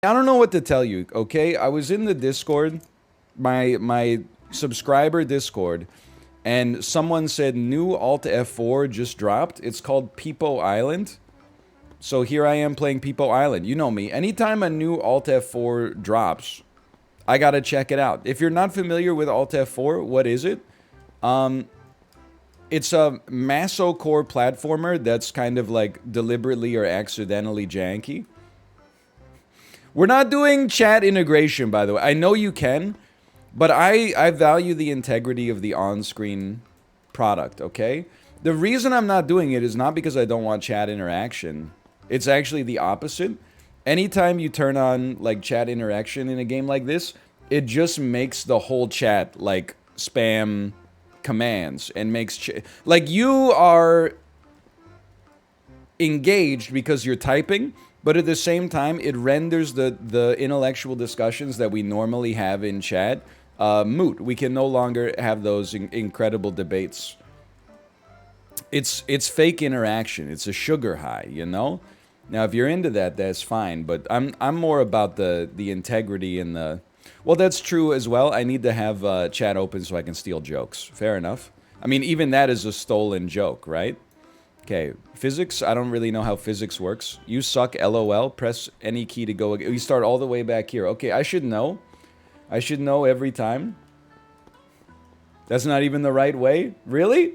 I don't know what to tell you, okay? I was in the Discord, my subscriber Discord, and someone said new Alt F4 just dropped. It's called Peepo Island. So here I am playing Peepo Island. You know me. Anytime a new Alt F4 drops, I gotta check it out. If you're not familiar with Alt F4, what is it? It's a masocore platformer that's kind of like deliberately or accidentally janky. We're not doing chat integration, by the way. I know you can, but I value the integrity of the on-screen product, okay? The reason I'm not doing it is not because I don't want chat interaction. It's actually the opposite. Anytime you turn on, like, chat interaction in a game like this, it just makes the whole chat, like, spam commands and makes... like, you are engaged because you're typing, but at the same time, it renders the intellectual discussions that we normally have in chat moot. We can no longer have those incredible debates. It's fake interaction. It's a sugar high, you know? Now, if you're into that, that's fine. But I'm more about the integrity and the... well, that's true as well. I need to have chat open so I can steal jokes. Fair enough. I mean, even that is a stolen joke, right? Okay, physics, I don't really know how physics works. You suck, LOL. Press any key to go again. We start all the way back here. Okay, I should know. I should know every time. That's not even the right way? Really?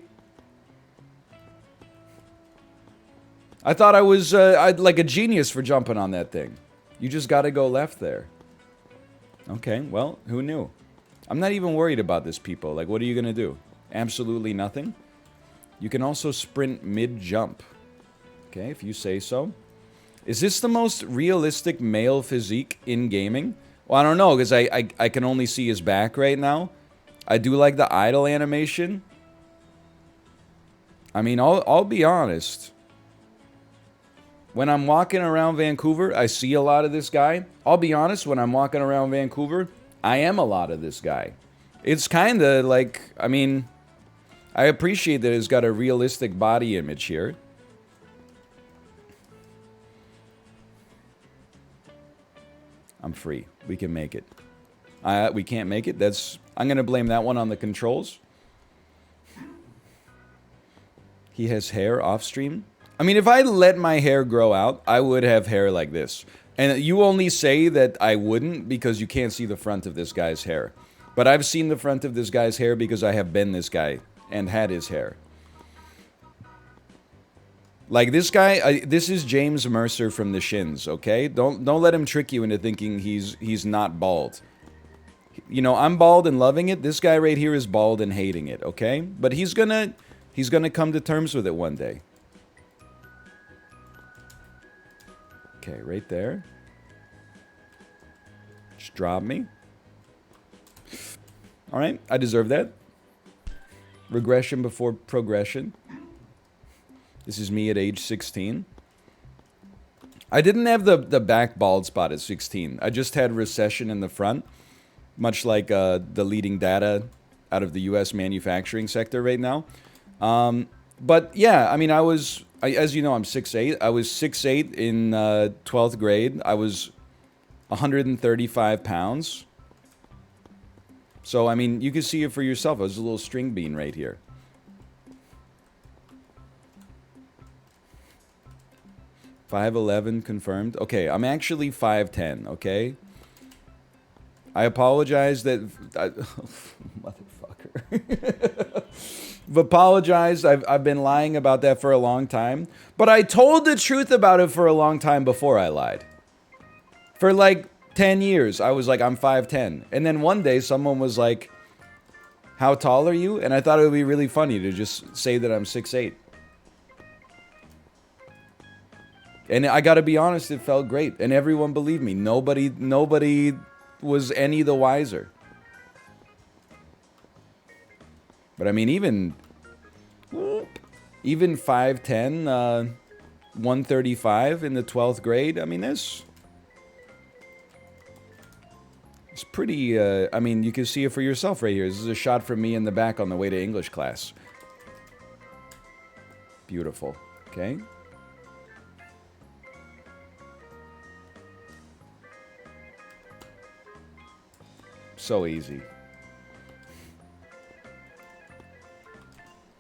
I thought I was like a genius for jumping on that thing. You just gotta go left there. Okay, well, who knew? I'm not even worried about this, people. Like, what are you gonna do? Absolutely nothing? You can also sprint mid-jump. Okay, if you say so. Is this the most realistic male physique in gaming? Well, I don't know, because I can only see his back right now. I do like the idle animation. I mean, I'll be honest. When I'm walking around Vancouver, I see a lot of this guy. I'll be honest, when I'm walking around Vancouver, I am a lot of this guy. It's kind of like, I mean... I appreciate that it's got a realistic body image here. I'm free. We can make it. We can't make it. I'm going to blame that one on the controls. He has hair off stream. I mean, if I let my hair grow out, I would have hair like this. And you only say that I wouldn't because you can't see the front of this guy's hair. But I've seen the front of this guy's hair because I have been this guy and had his hair. Like this guy, this is James Mercer from The Shins, okay? Don't let him trick you into thinking he's not bald. You know, I'm bald and loving it. This guy right here is bald and hating it, okay? But he's gonna come to terms with it one day. Okay, right there. Just drop me. All right, I deserve that. Regression before progression. This is me at age 16. I didn't have the back bald spot at 16. I just had recession in the front, much like the leading data out of the U.S. manufacturing sector right now. But yeah, I mean, as you know, I'm 6'8". I was 6'8" in 12th grade. I was 135 pounds. So, I mean, you can see it for yourself. I was a little string bean right here. $5'11" confirmed. Okay, I'm actually 5'10", okay? I apologize that... motherfucker. I've apologized. I've been lying about that for a long time. But I told the truth about it for a long time before I lied. For like 10 years, I was like, I'm 5'10". And then one day, someone was like, how tall are you? And I thought it would be really funny to just say that I'm 6'8". And I gotta be honest, it felt great. And everyone believed me. Nobody was any the wiser. But I mean, even 5'10", 135 in the 12th grade, I mean, it's pretty, I mean, you can see it for yourself right here. This is a shot from me in the back on the way to English class. Beautiful. Okay. So easy.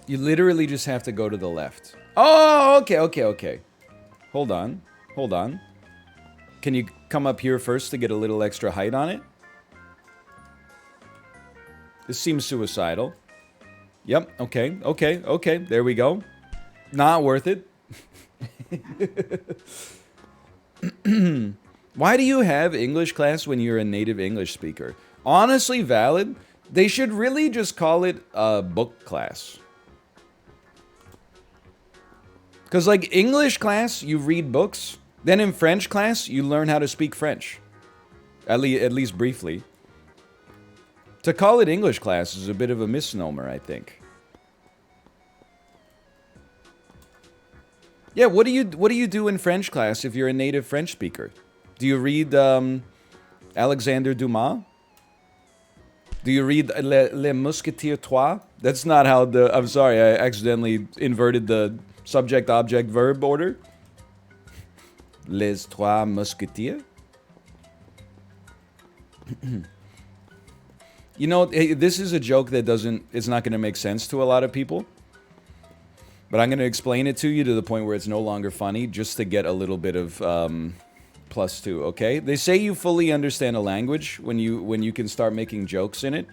You literally just have to go to the left. Oh, okay. Hold on. Can you come up here first to get a little extra height on it? This seems suicidal. Yep, okay. There we go. Not worth it. Why do you have English class when you're a native English speaker? Honestly, valid. They should really just call it a book class. Because, like, English class, you read books. Then in French class, you learn how to speak French. At least briefly. To call it English class is a bit of a misnomer, I think. Yeah, what do you do in French class if you're a native French speaker? Do you read Alexander Dumas? Do you read Les Mousquetaires Trois? That's not how I'm sorry, I accidentally inverted the subject, object, verb order. Les Trois Mousquetaires? You know, this is a joke that it's not going to make sense to a lot of people. But I'm going to explain it to you to the point where it's no longer funny, just to get a little bit of +2, okay? They say you fully understand a language when you can start making jokes in it.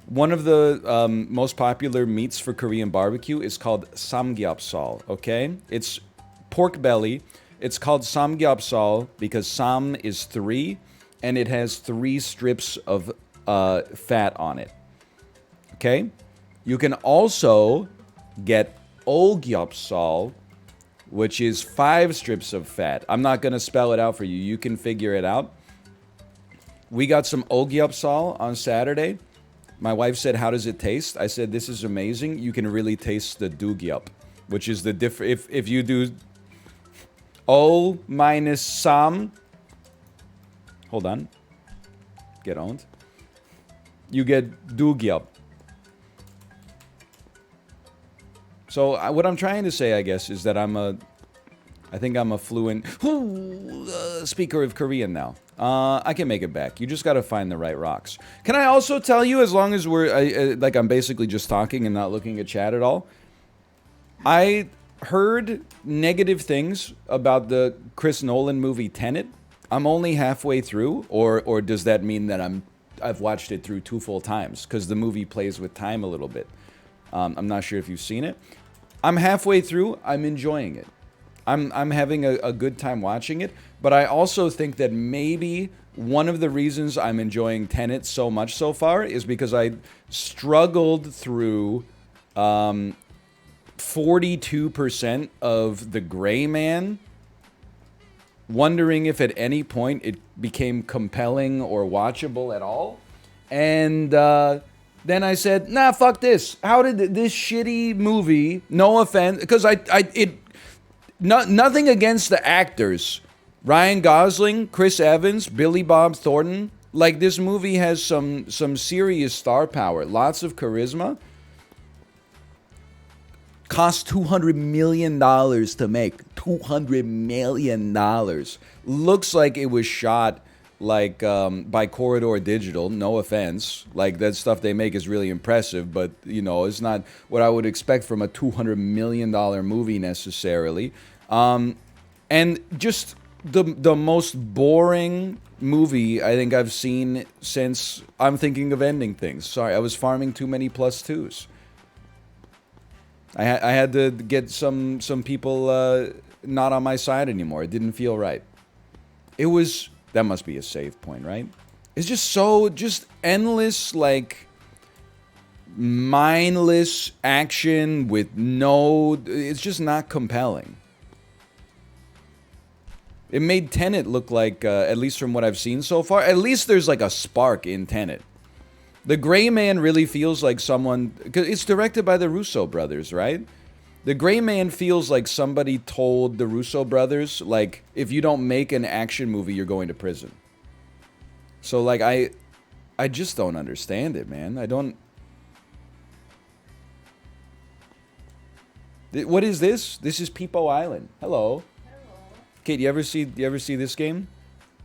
One of the most popular meats for Korean barbecue is called samgyeopsal, okay? It's pork belly. It's called samgyeopsal because sam is 3, and it has 3 strips of fat on it, okay? You can also get olgyeopsal, which is 5 strips of fat. I'm not going to spell it out for you. You can figure it out. We got some olgyeopsal on Saturday. My wife said, "How does it taste?" I said, "This is amazing. You can really taste the dugyup," which is the if you do ol minus sam. Hold on. Get owned. You get dugyup. So what I'm trying to say, I guess, is that I think I'm a fluent speaker of Korean now. I can make it back. You just got to find the right rocks. Can I also tell you, as long as I'm basically just talking and not looking at chat at all, I heard negative things about the Chris Nolan movie Tenet. I'm only halfway through, or does that mean that I've watched it through 2 full times? Because the movie plays with time a little bit. I'm not sure if you've seen it. I'm halfway through. I'm enjoying it. I'm having a good time watching it. But I also think that maybe one of the reasons I'm enjoying Tenet so much so far is because I struggled through 42% of The Gray Man, wondering if at any point it became compelling or watchable at all. And then I said, nah, fuck this. How did this shitty movie, no offense, because nothing against the actors. Ryan Gosling, Chris Evans, Billy Bob Thornton. Like, this movie has some serious star power. Lots of charisma. Cost $200 million to make. $200 million. Looks like it was shot like by Corridor Digital. No offense. Like, that stuff they make is really impressive, but, you know, it's not what I would expect from a $200 million movie necessarily. And just the most boring movie I think I've seen since I'm thinking of ending things. Sorry, I was farming too many +2s. I had to get some people not on my side anymore. It didn't feel right. It was... That must be a save point, right? It's just endless, like, mindless action with no... It's just not compelling. It made Tenet look like, at least from what I've seen so far, at least there's like a spark in Tenet. The Gray Man really feels like someone... Cause it's directed by the Russo brothers, right? The Gray Man feels like somebody told the Russo brothers, like, if you don't make an action movie, you're going to prison. So, like, I just don't understand it, man. I don't... What is this? This is Peepo Island. Hello. Hello. Kate, you ever see this game?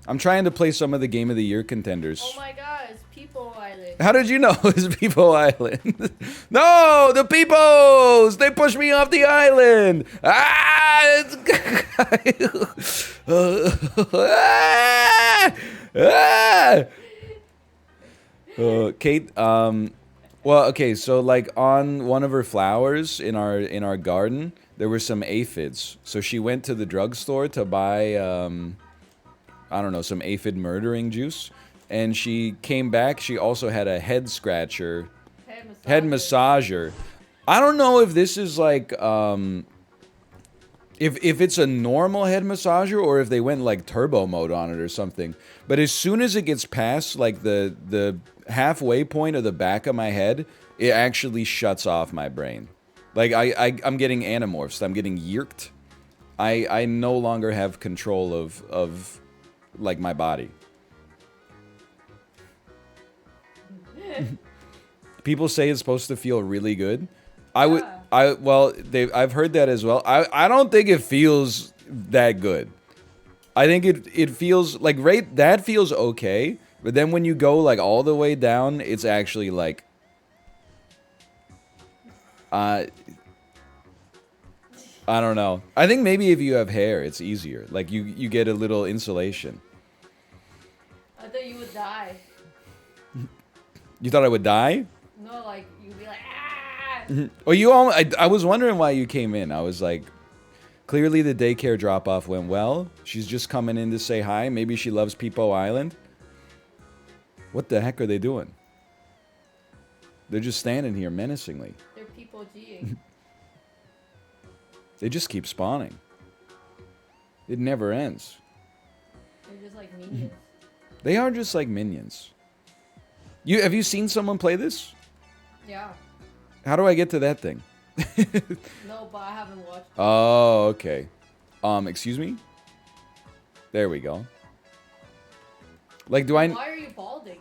I'm trying to play some of the Game of the Year contenders. Oh my god, it's Peepo Island. How did you know it's Peepo Island? No, the Peepos! They pushed me off the island! Ah! Kate, well, okay, so like on one of her flowers in our garden, there were some aphids. So she went to the drugstore to buy, I don't know, some aphid murdering juice. And she came back, she also had a head scratcher. Head massager. I don't know if this is like, if it's a normal head massager or if they went like turbo mode on it or something. But as soon as it gets past like the halfway point of the back of my head, it actually shuts off my brain. Like I'm getting anamorphs. I'm getting yerked. I no longer have control of like my body. People say it's supposed to feel really good. I've heard that as well. I don't think it feels that good. I think it feels like that feels okay, but then when you go like all the way down, it's actually like I don't know. I think maybe if you have hair, it's easier. Like you get a little insulation. I thought you would die. You thought I would die? No, like you'd be like, ah! Oh, you all. I was wondering why you came in. I was like, clearly the daycare drop off went well. She's just coming in to say hi. Maybe she loves Peepo Island. What the heck are they doing? They're just standing here menacingly. They're Peepo G'ing. They just keep spawning. It never ends. They're just like minions. They are just like minions. Have you seen someone play this? Yeah. How do I get to that thing? No, but I haven't watched. Oh, okay. Excuse me? There we go. Like, do I... Why are you balding?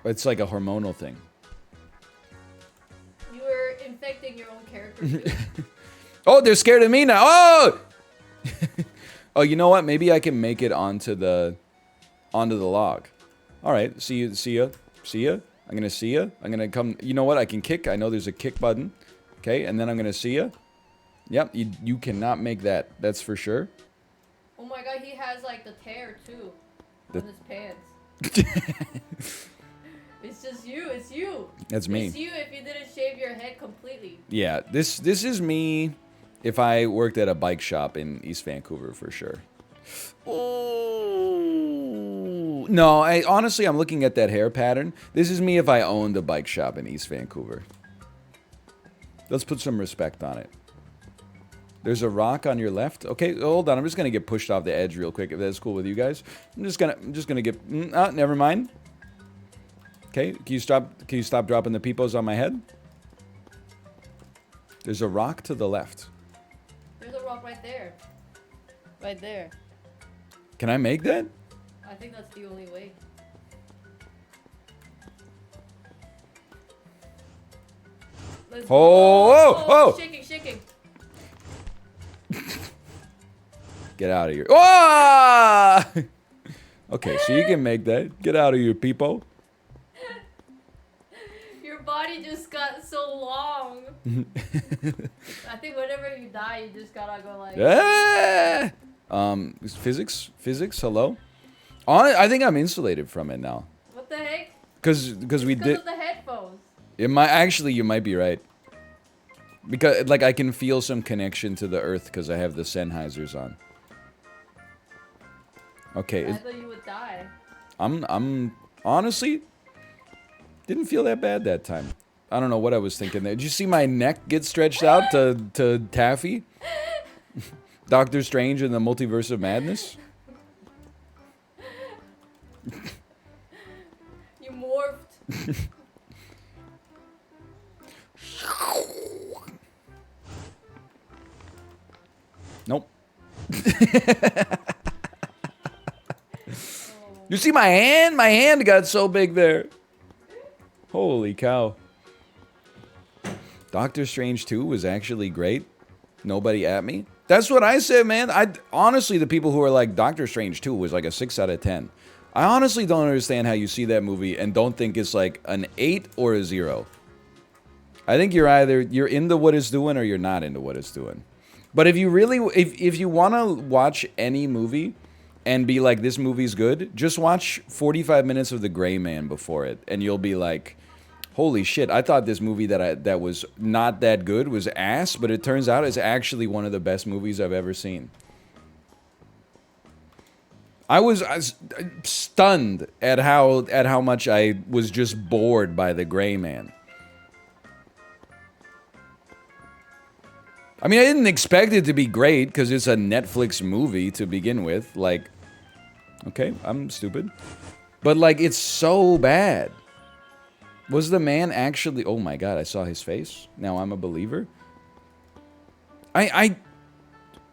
It's like a hormonal thing. You were infecting your own character too. Oh, they're scared of me now. Oh! Oh, you know what? Maybe I can make it onto the log. All right. See ya. I'm gonna see ya. I'm gonna come. You know what? I can kick. I know there's a kick button. Okay, and then I'm gonna see ya. Yep. You cannot make that. That's for sure. Oh my god, he has like the tear too on his pants. It's just you. It's you. That's me. It's you if you didn't shave your head completely. Yeah. This is me. If I worked at a bike shop in East Vancouver, for sure. Oh no! Honestly, I'm looking at that hair pattern. This is me if I owned a bike shop in East Vancouver. Let's put some respect on it. There's a rock on your left. Okay, hold on. I'm just gonna get pushed off the edge real quick. If that's cool with you guys, I'm just gonna get. Never mind. Okay, can you stop dropping the peepos on my head? There's a rock to the left. There's a rock right there. Right there. Can I make that? I think that's the only way. Let's go. Oh! Shaking. Get out of here. Oh! Okay, so you can make that. Get out of here, Peepo. Your body just got so long. I think whenever you die, you just gotta go like... Physics, hello? I think I'm insulated from it now. What the heck? Because we did... Because of the headphones. You might be right. Because, like, I can feel some connection to the earth because I have the Sennheisers on. Okay. I thought you would die. I'm honestly didn't feel that bad that time. I don't know what I was thinking there. Did you see my neck get stretched out to taffy? Doctor Strange and the Multiverse of Madness? You morphed. Nope. You see my hand? My hand got so big there. Holy cow. Doctor Strange 2 was actually great. Nobody at me. That's what I said, man. I honestly, the people who are like Doctor Strange 2 was like a 6 out of 10. I honestly don't understand how you see that movie and don't think it's like an 8 or a 0. I think you're into what it's doing or you're not into what it's doing. But if you really, if you want to watch any movie and be like, this movie's good, just watch 45 minutes of The Gray Man before it, and you'll be like, holy shit, I thought this movie that was not that good was ass, but it turns out it's actually one of the best movies I've ever seen. I was stunned at how much I was just bored by The Gray Man. I mean, I didn't expect it to be great because it's a Netflix movie to begin with. Like, okay, I'm stupid. But, like, it's so bad. Was the man actually... Oh, my God, I saw his face. Now I'm a believer. I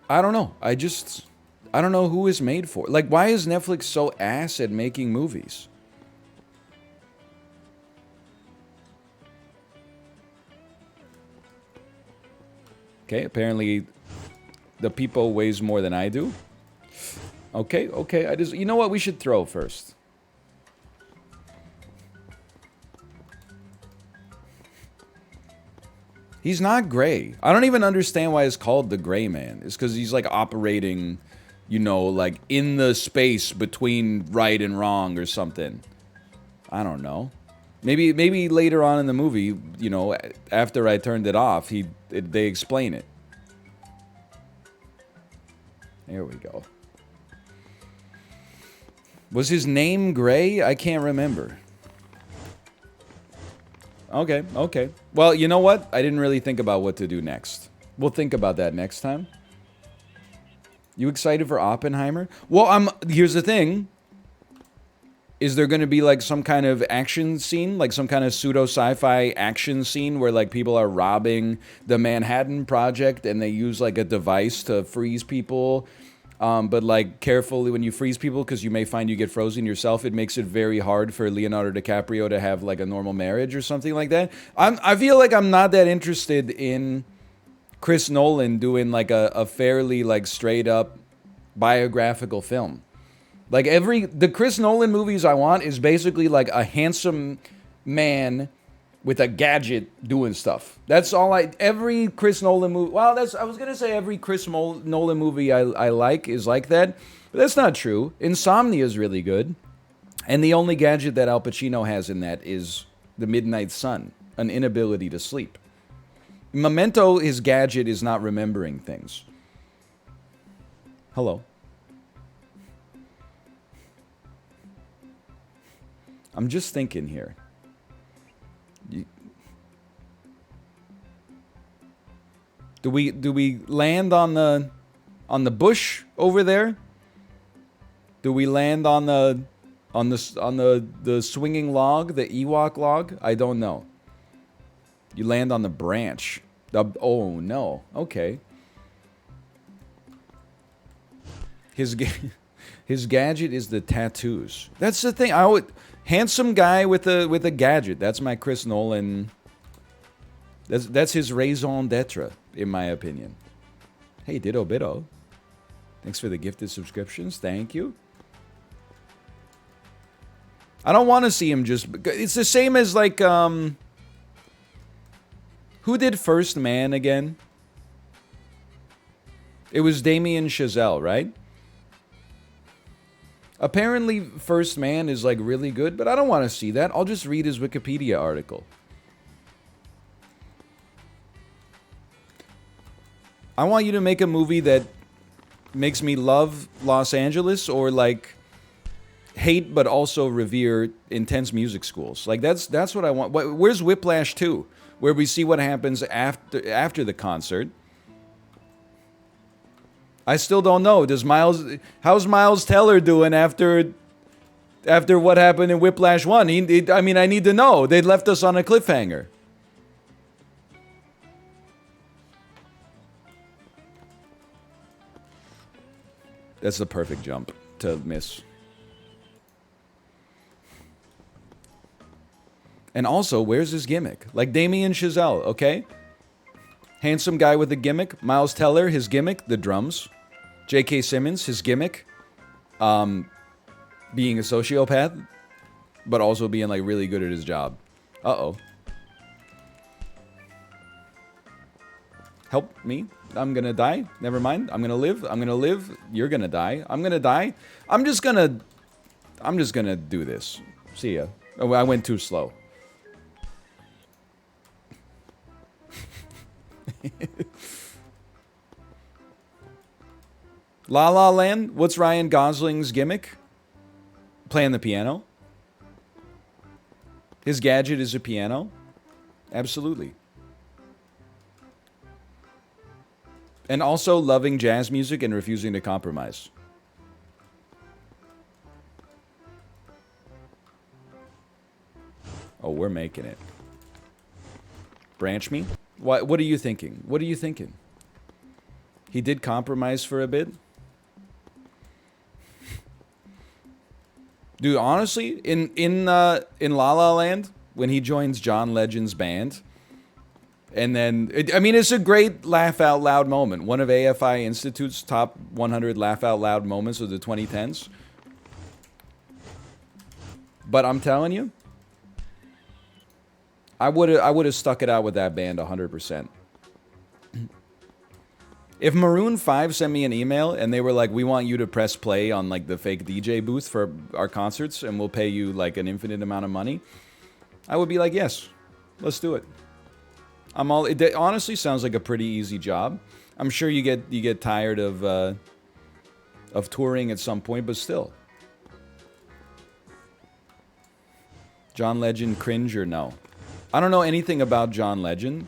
don't know. I don't know who is made for. Like, why is Netflix so ass at making movies? Okay, apparently the Peepo weighs more than I do. Okay, you know what we should throw first? He's not gray. I don't even understand why it's called the Gray Man. It's because he's like operating, you know, like in the space between right and wrong or something. I don't know. Maybe later on in the movie, you know, after I turned it off, they explain it. There we go. Was his name Gray? I can't remember. Okay. Well, you know what? I didn't really think about what to do next. We'll think about that next time. You excited for Oppenheimer? Well, here's the thing. Is there going to be like some kind of action scene, like some kind of pseudo sci-fi action scene where like people are robbing the Manhattan Project and they use like a device to freeze people? But like carefully when you freeze people, because you may find you get frozen yourself, it makes it very hard for Leonardo DiCaprio to have like a normal marriage or something like that. I feel like I'm not that interested in Chris Nolan doing like a fairly like straight up biographical film. Like the Chris Nolan movies I want is basically like a handsome man with a gadget doing stuff. That's all every Chris Nolan movie, well, I was going to say every Chris Nolan movie I like is like that, but that's not true. Insomnia is really good. And the only gadget that Al Pacino has in that is the midnight sun, an inability to sleep. Memento, his gadget is not remembering things. Hello. I'm just thinking here. Do we land on the bush over there? Do we land on the swinging log, the Ewok log? I don't know. You land on the branch. Oh no. Okay. His gadget is the tattoos. That's the thing. Handsome guy with a gadget. That's my Chris Nolan. That's his raison d'etre, in my opinion. Hey, Ditto Bitto. Thanks for the gifted subscriptions. Thank you. I don't want to see him just... It's the same as, like, who did First Man again? It was Damien Chazelle, right? Apparently, First Man is, like, really good, but I don't want to see that. I'll just read his Wikipedia article. I want you to make a movie that makes me love Los Angeles or, like, hate but also revere intense music schools. Like, that's what I want. Where's Whiplash 2? Where we see what happens after the concert. I still don't know. How's Miles Teller doing after what happened in Whiplash 1? I mean, I need to know. They left us on a cliffhanger. That's the perfect jump to miss. And also, where's his gimmick? Like Damien Chazelle, okay? Handsome guy with a gimmick. Miles Teller, his gimmick, the drums. J.K. Simmons, his gimmick, being a sociopath, but also being like really good at his job. Uh-oh. Help me. I'm gonna die. Never mind. I'm gonna live. I'm gonna live. You're gonna die. I'm gonna die. I'm just gonna do this. See ya. Oh, I went too slow. La La Land. What's Ryan Gosling's gimmick? Playing the piano. His gadget is a piano. Absolutely. And also loving jazz music and refusing to compromise. Oh, we're making it. Branch me? What are you thinking? What are you thinking? He did compromise for a bit? Dude, honestly, in La La Land, when he joins John Legend's band, and then, it's a great laugh out loud moment. One of AFI Institute's top 100 laugh out loud moments of the 2010s. But I'm telling you, I would have stuck it out with that band 100%. If Maroon 5 sent me an email and they were like, we want you to press play on like the fake DJ booth for our concerts and we'll pay you like an infinite amount of money, I would be like, yes, let's do it. It honestly sounds like a pretty easy job. I'm sure you get tired of touring at some point, but still. John Legend, cringe or no? I don't know anything about John Legend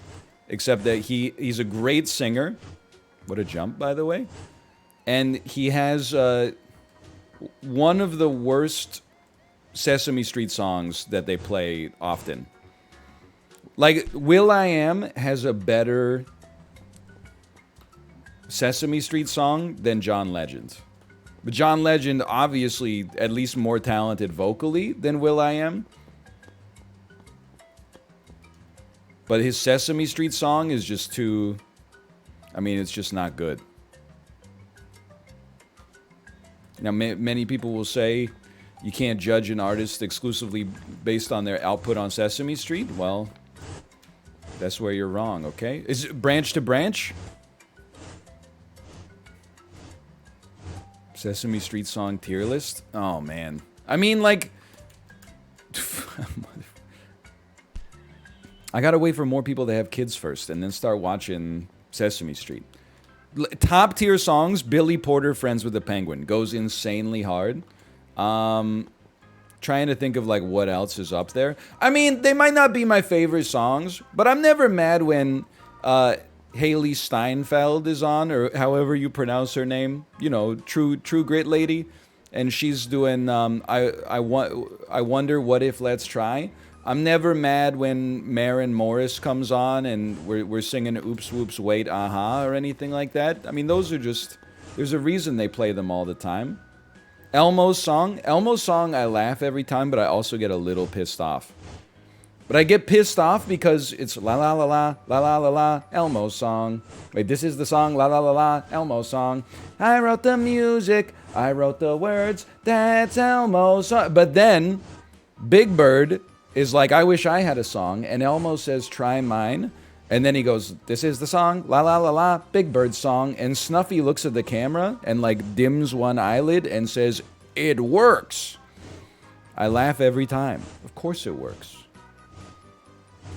except that he's a great singer. What a jump, by the way. And he has one of the worst Sesame Street songs that they play often. Like, will.i.am has a better Sesame Street song than John Legend. But John Legend, obviously, at least more talented vocally than will.i.am. But his Sesame Street song is just too... it's just not good. Now, many people will say you can't judge an artist exclusively based on their output on Sesame Street. Well, that's where you're wrong, okay? Is it branch to branch? Sesame Street song tier list? Oh, man. I gotta wait for more people to have kids first and then start watching Sesame Street. Top tier songs, Billy Porter, Friends with the Penguin. Goes insanely hard. Trying to think of like what else is up there. They might not be my favorite songs, but I'm never mad when Haley Steinfeld is on, or however you pronounce her name. You know, True Grit Lady. And she's doing I Wonder What If Let's Try. I'm never mad when Maren Morris comes on and we're singing Oops Whoops Wait Aha or anything like that. Those are just, there's a reason they play them all the time. Elmo's song I laugh every time, but I also get a little pissed off. But I get pissed off because it's la la la la la la la la Elmo's song. Wait, this is the song la la la la Elmo's song. I wrote the music, I wrote the words, that's Elmo's song. But then Big Bird is like, I wish I had a song, and Elmo says, try mine, and then he goes, this is the song, la la la la, Big Bird's song, and Snuffy looks at the camera and like dims one eyelid and says, it works. I laugh every time. Of course it works.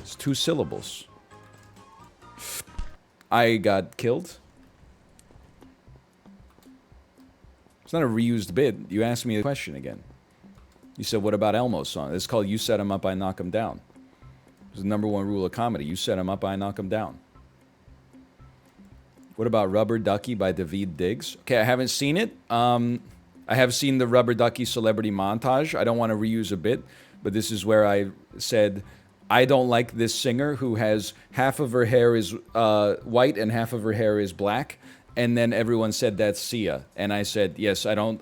It's 2 syllables. I got killed. It's not a reused bit. You asked me a question again. You said, what about Elmo's song? It's called You Set 'Em Up, I Knock 'Em Down. It's the #1 rule of comedy. You set 'em up, I knock 'em down. What about Rubber Ducky by Daveed Diggs? Okay, I haven't seen it. I have seen the Rubber Ducky celebrity montage. I don't want to reuse a bit, but this is where I said, I don't like this singer who has half of her hair is white and half of her hair is black. And then everyone said that's Sia, and I said yes. I don't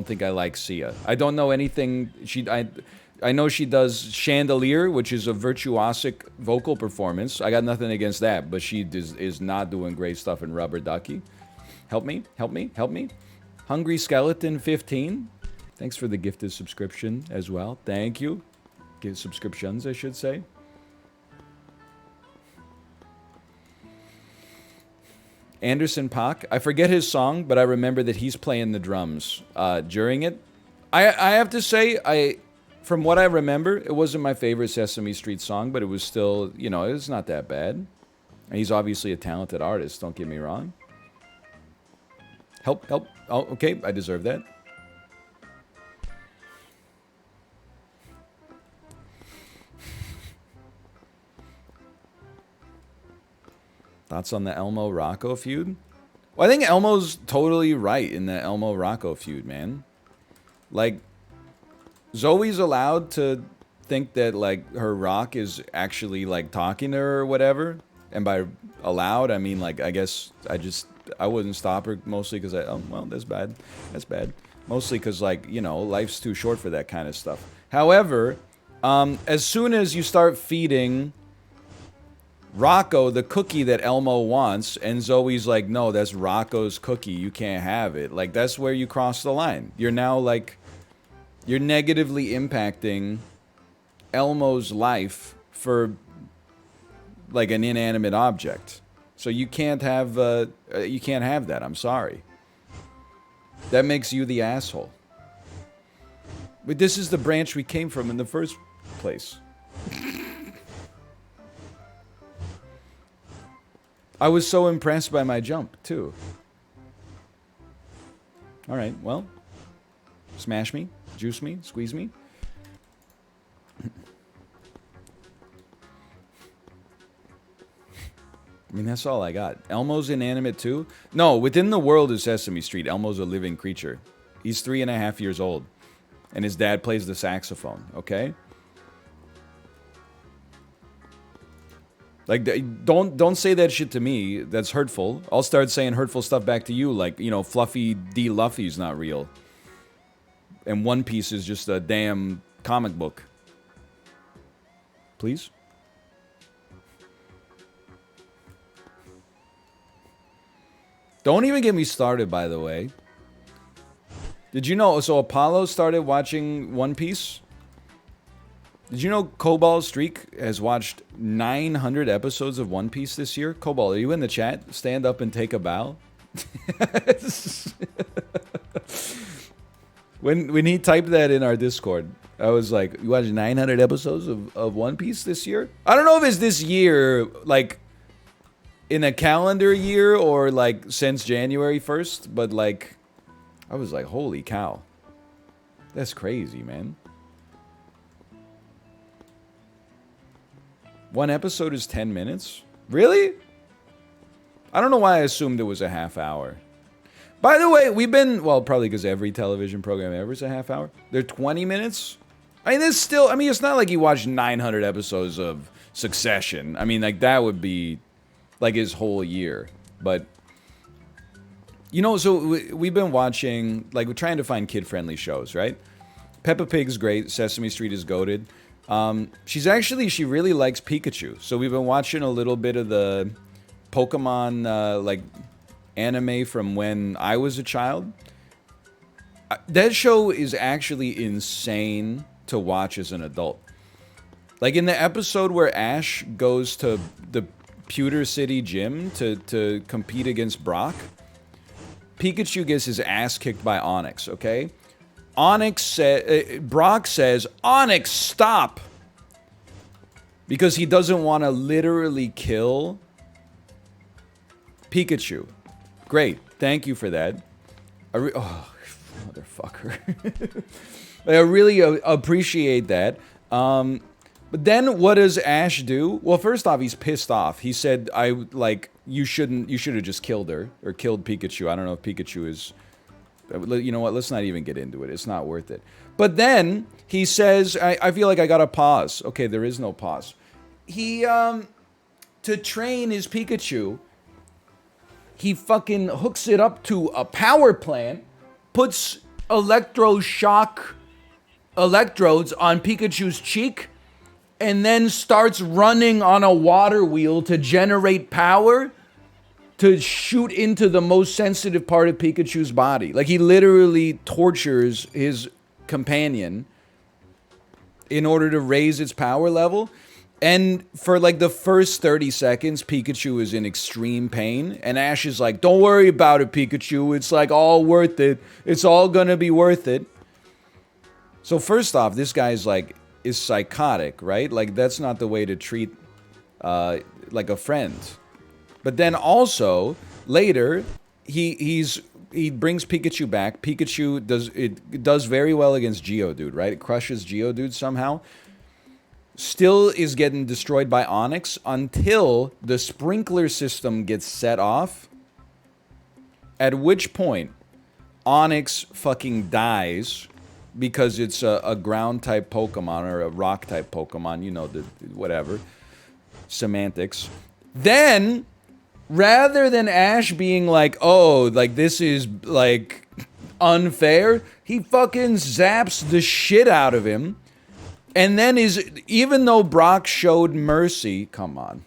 think I like Sia. I don't know anything. I know she does Chandelier, which is a virtuosic vocal performance. I got nothing against that, but she is not doing great stuff in Rubber Ducky. Help me, help me, help me. Hungry Skeleton 15. Thanks for the gifted subscription as well. Thank you. Give subscriptions, I should say. Anderson Paak. I forget his song, but I remember that he's playing the drums during it. I have to say, from what I remember, it wasn't my favorite Sesame Street song, but it was still, you know, it's not that bad. And he's obviously a talented artist, don't get me wrong. Help, help. Oh, okay, I deserve that. Thoughts on the Elmo-Rocco feud? Well, I think Elmo's totally right in the Elmo-Rocco feud, man. Like, Zoe's allowed to think that, like, her rock is actually, like, talking to her or whatever. And by allowed, I mean, like, I guess I wouldn't stop her mostly because well, that's bad. That's bad. Mostly because, like, you know, life's too short for that kind of stuff. However, as soon as you start feeding Rocco the cookie that Elmo wants, and Zoe's like, no, that's Rocco's cookie, you can't have it. Like, that's where you cross the line. You're now, like, you're negatively impacting Elmo's life for, like, an inanimate object. So you can't have that. I'm sorry. That makes you the asshole. But this is the branch we came from in the first place. I was so impressed by my jump, too. Alright, well. Smash me, juice me, squeeze me. I mean, that's all I got. Elmo's inanimate, too? No, within the world of Sesame Street, Elmo's a living creature. He's 3.5 years old. And his dad plays the saxophone, okay? Like, don't say that shit to me. That's hurtful. I'll start saying hurtful stuff back to you, like, you know, Fluffy D. Luffy's not real. And One Piece is just a damn comic book. Please? Don't even get me started, by the way. Did you know, so Apollo started watching One Piece? Did you know Cobalt Streak has watched 900 episodes of One Piece this year? Cobalt, are you in the chat? Stand up and take a bow. When he typed that in our Discord, I was like, you watched 900 episodes of One Piece this year? I don't know if it's this year, like, in a calendar year or, like, since January 1st, but, like, I was like, holy cow. That's crazy, man. One episode is 10 minutes? Really? I don't know why I assumed it was a half hour. By the way, we've been, well, probably because every television program ever is a half hour. They're 20 minutes? I mean, there's still, I mean, it's not like you watched 900 episodes of Succession. I mean, like, that would be, like, his whole year. But, you know, so we've been watching, like, we're trying to find kid-friendly shows, right? Peppa Pig's great. Sesame Street is goated. She really likes Pikachu. So we've been watching a little bit of the Pokemon, like, anime from when I was a child. That show is actually insane to watch as an adult. Like, in the episode where Ash goes to the Pewter City gym to compete against Brock, Pikachu gets his ass kicked by Onyx, okay? Brock says, Onyx, stop! Because he doesn't want to literally kill Pikachu. Great, thank you for that. Oh, motherfucker. I really appreciate that. But then what does Ash do? Well, first off, he's pissed off. He said, you should have just killed her, or killed Pikachu. I don't know if Pikachu is... You know what? Let's not even get into it. It's not worth it. But then he says, I feel like I gotta pause. Okay, there is no pause. He, to train his Pikachu, he fucking hooks it up to a power plant, puts electroshock electrodes on Pikachu's cheek and then starts running on a water wheel to generate power to shoot into the most sensitive part of Pikachu's body. Like, he literally tortures his companion in order to raise its power level. And for like the first 30 seconds, Pikachu is in extreme pain. And Ash is like, don't worry about it, Pikachu. It's like all worth it. It's all gonna be worth it. So first off, this guy's like, is psychotic, right? Like, that's not the way to treat like a friend. But then also, later, he brings Pikachu back. Pikachu does very well against Geodude, right? It crushes Geodude somehow. Still is getting destroyed by Onix until the sprinkler system gets set off. At which point, Onix fucking dies because it's a ground-type Pokemon or a rock-type Pokemon. You know, the whatever. Semantics. Then, rather than Ash being like, oh, like, this is, like, unfair, he fucking zaps the shit out of him. And then even though Brock showed mercy, come on.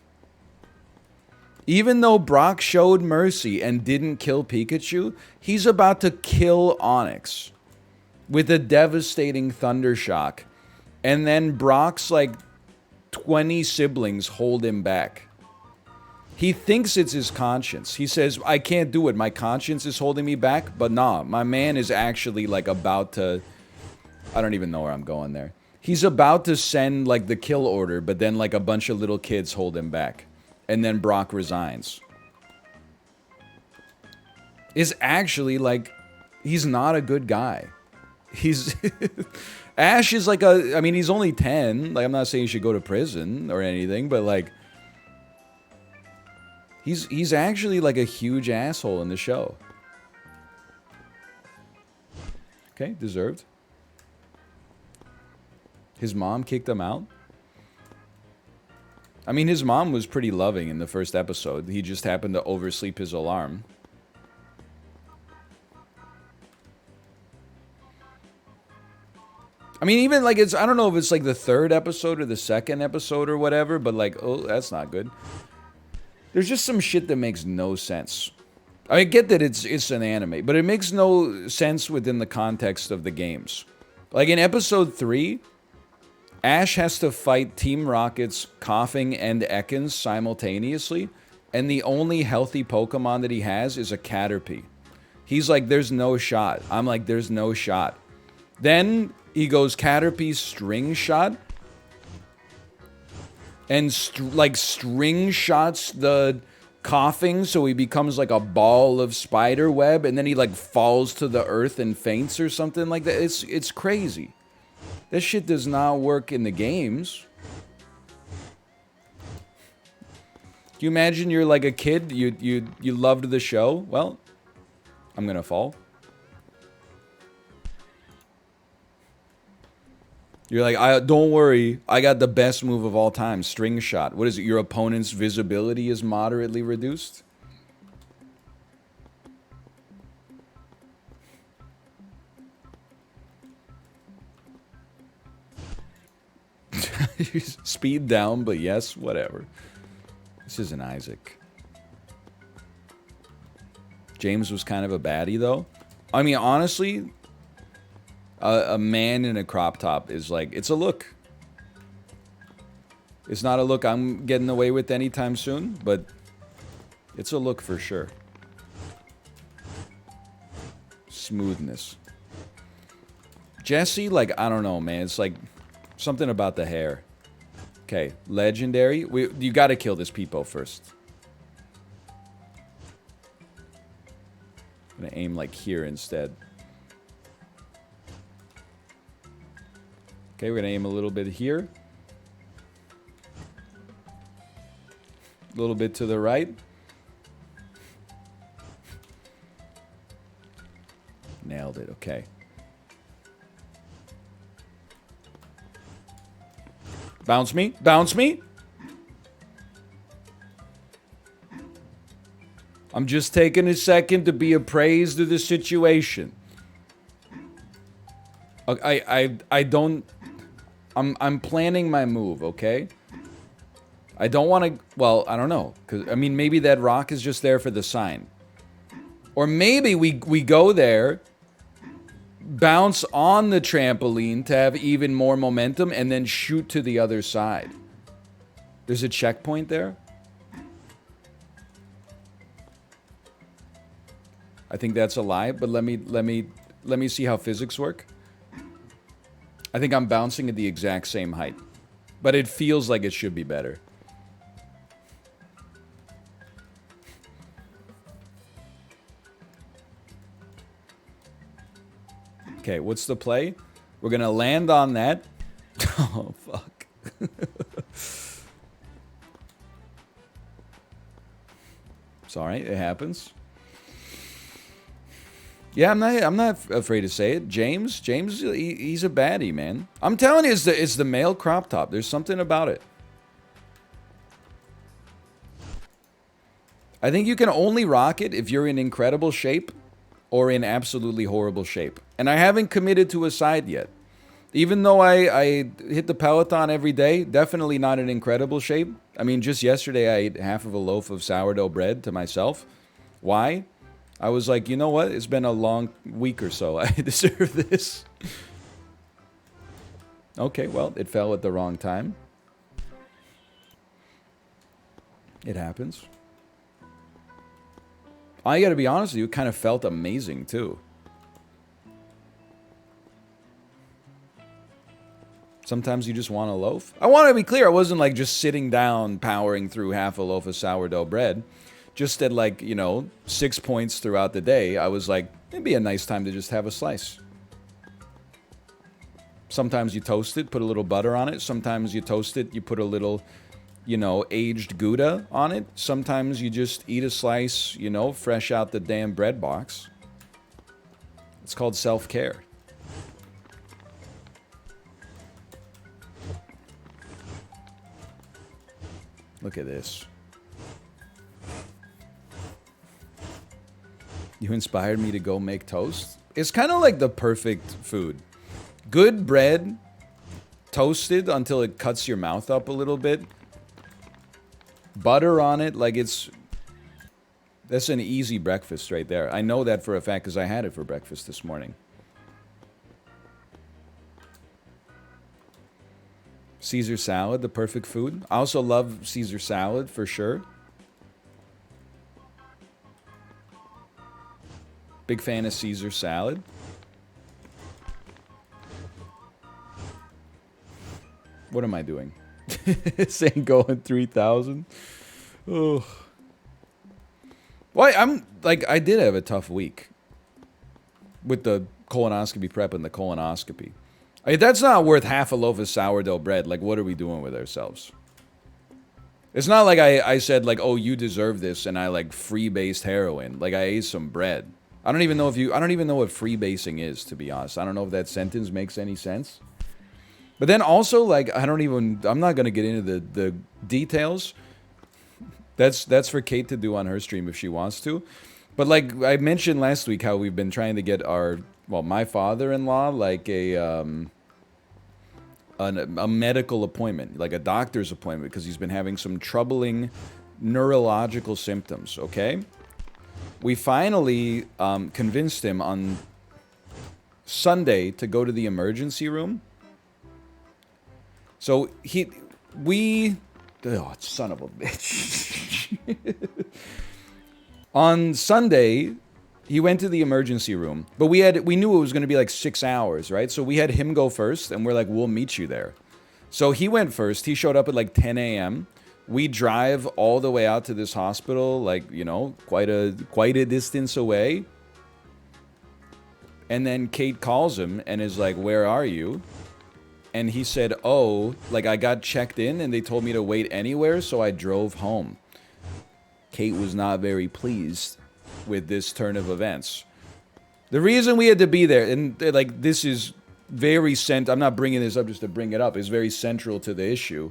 Even though Brock showed mercy and didn't kill Pikachu, he's about to kill Onix with a devastating Thunder Shock. And then Brock's like 20 siblings hold him back. He thinks it's his conscience. He says, I can't do it. My conscience is holding me back. But nah, my man is actually like about to... I don't even know where I'm going there. He's about to send, like, the kill order, but then, like, a bunch of little kids hold him back. And then Brock resigns. Is actually, like, he's not a good guy. He's... Ash is, like, I mean, he's only 10. Like, I'm not saying he should go to prison or anything, but, like... He's actually, like, a huge asshole in the show. Okay, deserved. His mom kicked him out? I mean, his mom was pretty loving in the first episode. He just happened to oversleep his alarm. I mean, even, like, I don't know if it's, like, the third episode or the second episode or whatever, but, like, oh, that's not good. There's just some shit that makes no sense. I get that it's an anime, but it makes no sense within the context of the games. Like, in episode 3... Ash has to fight Team Rocket's Coughing and Ekans simultaneously, and the only healthy Pokemon that he has is a Caterpie. He's like, there's no shot. I'm like, there's no shot. Then he goes Caterpie String Shot, and string shots the Coughing so he becomes like a ball of spider web, and then he like falls to the earth and faints or something like that. It's crazy. This shit does not work in the games. Can you imagine you're like a kid, you loved the show? Well, I'm gonna fall. You're like, don't worry, I got the best move of all time, String Shot. What is it, your opponent's visibility is moderately reduced? Speed down, but yes, whatever. This isn't Isaac. James was kind of a baddie, though. I mean, honestly, a man in a crop top is like, it's a look. It's not a look I'm getting away with anytime soon, but it's a look for sure. Smoothness. Jesse, like, I don't know, man. It's like something about the hair. Okay, legendary. You gotta kill this Peepo first. I'm gonna aim like here instead. Okay, we're gonna aim a little bit here. A little bit to the right. Nailed it, okay. Bounce me, bounce me. I'm just taking a second to be appraised of the situation. I don't. I'm planning my move. Okay. I don't want to. Well, I don't know, cause I mean maybe that rock is just there for the sign, or maybe we go there, bounce on the trampoline to have even more momentum, and then shoot to the other side. There's a checkpoint there. I think that's a lie, but let me see how physics work. I think I'm bouncing at the exact same height, but it feels like it should be better. Okay, what's the play? We're gonna land on that. Oh, fuck. It's alright, it happens. Yeah, I'm not afraid to say it. James, he's a baddie, man. I'm telling you, it's the male crop top. There's something about it. I think you can only rock it if you're in incredible shape or in absolutely horrible shape. And I haven't committed to a side yet. Even though I hit the Peloton every day, definitely not in incredible shape. I mean, just yesterday I ate half of a loaf of sourdough bread to myself. Why? I was like, you know what? It's been a long week or so. I deserve this. Okay, well, it fell at the wrong time. It happens. I gotta be honest with you, it kind of felt amazing too. Sometimes you just want a loaf. I want to be clear, I wasn't like just sitting down powering through half a loaf of sourdough bread. Just at like, 6 points throughout the day, I was like, it'd be a nice time to just have a slice. Sometimes you toast it, put a little butter on it. Sometimes you toast it, you put a little, aged Gouda on it. Sometimes you just eat a slice, fresh out the damn bread box. It's called self-care. Look at this. You inspired me to go make toast. It's kind of like the perfect food. Good bread, toasted until it cuts your mouth up a little bit. Butter on it, like that's an easy breakfast right there. I know that for a fact because I had it for breakfast this morning. Caesar salad, the perfect food. I also love Caesar salad for sure. Big fan of Caesar salad. What am I doing? Saying going 3,000. Oh. Well, I did have a tough week with the colonoscopy prep and the colonoscopy. That's not worth half a loaf of sourdough bread. Like, what are we doing with ourselves? It's not like I said, like, oh, you deserve this, and I, like, free-based heroin. Like, I ate some bread. I don't even know what freebasing is, to be honest. I don't know if that sentence makes any sense. But then also, like, I'm not going to get into the details. That's for Kate to do on her stream if she wants to. But, like, I mentioned last week how we've been trying to get my father-in-law, like, a medical appointment, like a doctor's appointment, because he's been having some troubling neurological symptoms, okay? We finally convinced him on Sunday to go to the emergency room. So son of a bitch. On Sunday, he went to the emergency room, but we knew it was going to be like 6 hours, right? So we had him go first, and we're like, we'll meet you there. So he went first. He showed up at like 10 a.m. We drive all the way out to this hospital, like, quite a distance away. And then Kate calls him and is like, where are you? And he said, oh, like, I got checked in and they told me to wait anywhere, so I drove home. Kate was not very pleased with this turn of events. The reason we had to be there, and like, this is very I'm not bringing this up just to bring it up, it's very central to the issue.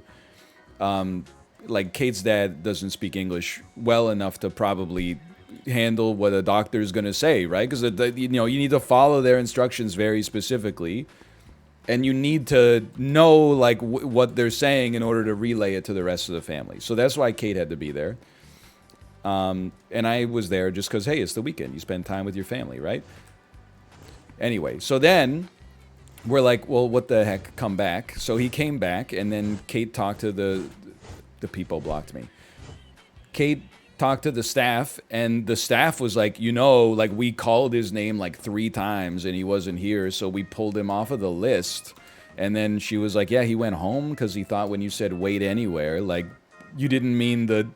Like, Kate's dad doesn't speak English well enough to probably handle what a doctor is going to say, right? Because, you need to follow their instructions very specifically. And you need to know like what they're saying in order to relay it to the rest of the family. So that's why Kate had to be there. And I was there just because, hey, it's the weekend. You spend time with your family, right? Anyway, so then we're like, well, what the heck? Come back. So he came back, and then Kate talked to the people blocked me. Kate talked to the staff, and the staff was like, like we called his name like 3 times, and he wasn't here, so we pulled him off of the list. And then she was like, yeah, he went home because he thought when you said wait anywhere, like you didn't mean the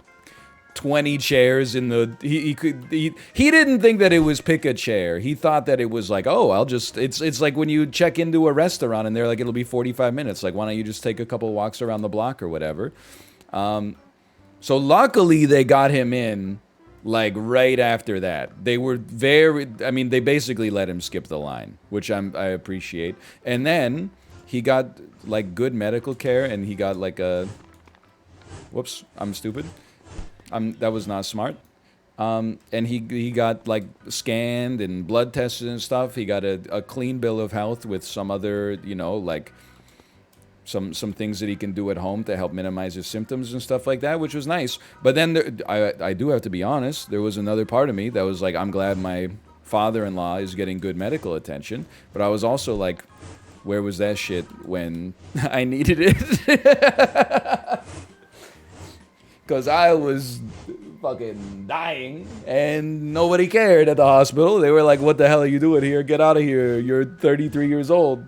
20 chairs in the he didn't think that it was pick a chair. He thought that it was like, oh, I'll just it's like when you check into a restaurant and they're like, it'll be 45 minutes, like why don't you just take a couple walks around the block or whatever. So luckily they got him in like right after that. They were they basically let him skip the line, which I appreciate. And then he got like good medical care, and he got like a whoops, I'm stupid. That was not smart. And he got like scanned and blood tested and stuff. He got a clean bill of health with some other, like some things that he can do at home to help minimize his symptoms and stuff like that, which was nice. But then I do have to be honest, there was another part of me that was like, I'm glad my father-in-law is getting good medical attention. But I was also like, where was that shit when I needed it? Because I was fucking dying, and nobody cared at the hospital. They were like, what the hell are you doing here? Get out of here. You're 33 years old.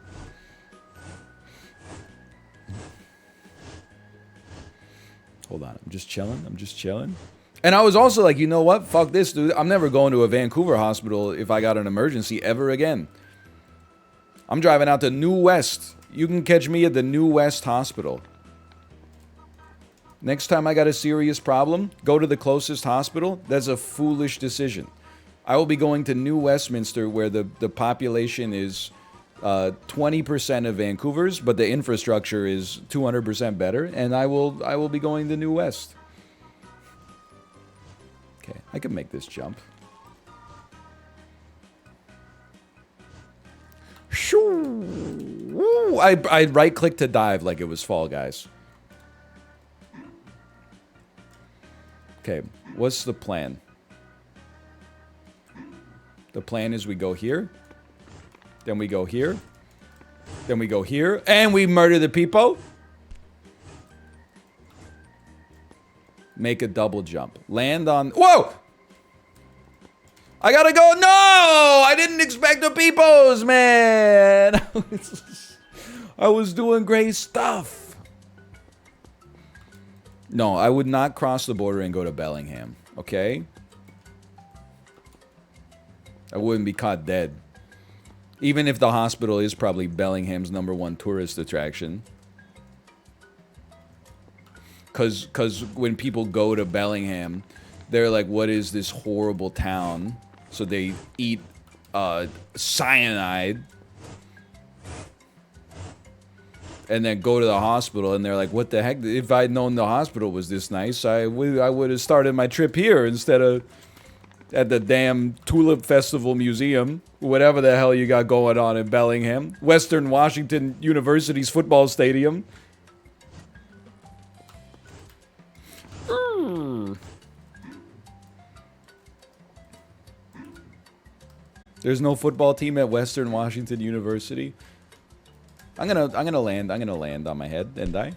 Hold on. I'm just chilling. And I was also like, you know what? Fuck this, dude. I'm never going to a Vancouver hospital if I got an emergency ever again. I'm driving out to New West. You can catch me at the New West Hospital. Next time I got a serious problem, go to the closest hospital. That's a foolish decision. I will be going to New Westminster, where the population is 20% of Vancouver's, but the infrastructure is 200% better, and I will be going to New West. Okay, I can make this jump. Shoo! I right-clicked to dive like it was Fall Guys. Okay, what's the plan? The plan is we go here, then we go here, then we go here, and we murder the Peepo. Make a double jump. Land on... Whoa! I gotta go... No! I didn't expect the Peepos, man! I was doing great stuff. No, I would not cross the border and go to Bellingham, okay? I wouldn't be caught dead. Even if the hospital is probably Bellingham's #1 tourist attraction. Because when people go to Bellingham, they're like, what is this horrible town? So they eat cyanide. And then go to the hospital, and they're like, what the heck? If I'd known the hospital was this nice, I would have started my trip here instead of at the damn Tulip Festival Museum, whatever the hell you got going on in Bellingham. Western Washington University's football stadium. There's no football team at Western Washington University. I'm gonna land on my head and die.